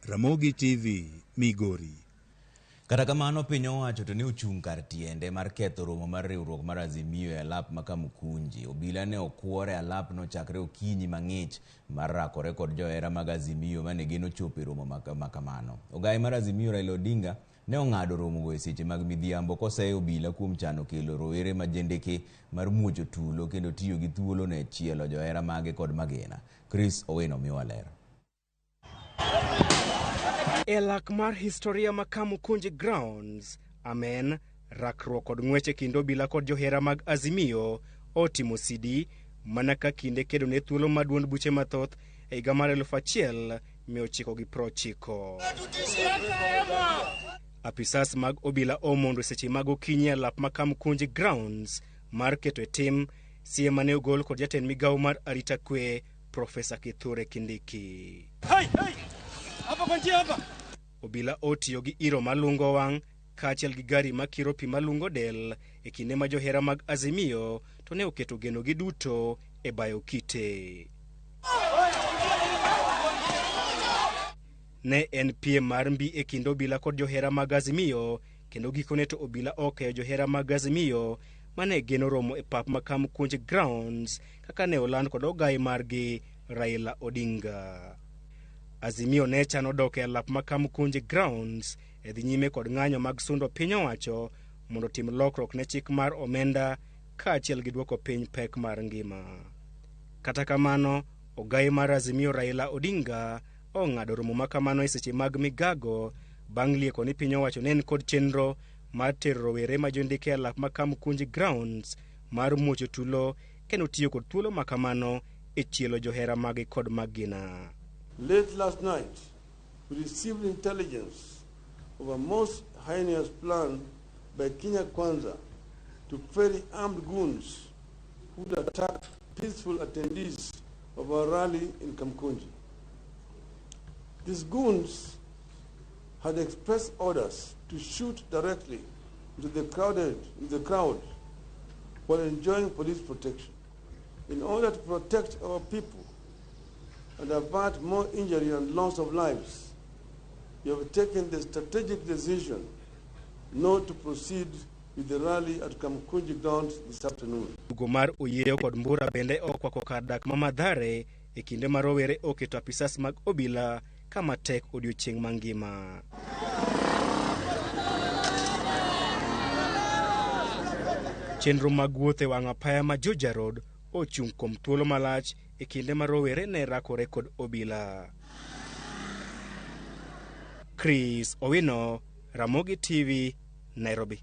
Ramogi TV, Migori. Kata kamano piny owacho to ne ochung' kar tiende mar ketho romo mar riwruok mar Azimio e alap ma Kamkunji. Obila ne okuore alap no chakre okinyi mang'ich mar rakore kod johera mag Azimio mane geno chopo e romo makamano. Ogai mar Azimio Raila Odinga ne ong'ado romo go e seche mag midhiambo koseyo obila kuom chano kelo rowere majendeke mar muocho tulo kendo tiyo gi thuolo ne chielo johera mage kod magena. Chris Owino miwa lero. Elak mar historia ma Kamukunji grounds, amen, rakruok kod ng'weche kindo obila kod johera mag Azimio otimo sidi mana ka kinde kedo ne thuolo maduond buche mathoth e higa mar 1990. Apisas mag obila omondo seche mag okinyi alap ma Kamukunji grounds mar keto e tim sie mane ogol kod jatend migawo mar arita kwe Profesa Kithure Kindiki. Obila otiyo gi iro malungo wang' kaachiel gi gari makiro pi malungo del e kinde ma johera mag Azimio to ne oketo geno gi duto e bayo kite. Ne en piem mar mbi e kind obila kod johera mag Azimio, kendo gikone to obila okeyo johera mag Azimio mane geno romo e pap ma Kamukunji grounds kaka ne oland kod ogai margi Raila Odinga. Azimio ne chano dok e alap ma Kamkunji grounds e dhi nyime kod ng'anyo mag sundo piny owacho mondo tim lokruok ne chik mar omenda kaachiel gi duoko piny pek mar ngima. Kata kamano, ogai mar Azimio Raila Odinga ong'ado romo makamano e seche mag migago bang' lieko ni piny owacho ne en kod chenro mar tero rowere ma jondike e alap ma Kamkunji grounds mar muocho tulo kendo tiyo kod thuolo makamano e chielo johera magi kod magina. Late last night, we received intelligence of a most heinous plan by Kenya Kwanza to ferry armed goons who would attack peaceful attendees of our rally in Kamkunji. These goons had expressed orders to shoot directly into the crowd while enjoying police protection. In order to protect our people and avert more injury and loss of lives, we have taken the strategic decision not to proceed with the rally at Kamkunji grounds this afternoon. Mar Oyeyo kod Mbura bende okwako kar dak ma Madhare e kinde ma rowere oketo apisas mag obila kama tek odiochieng' mangima. Chenro mag wuoth e wang' apaya ma Juja Road ochung' kuom thuolo malach e kinde ma rowere ne rakore kod obila. Chris Owino, Ramogi TV, Nairobi.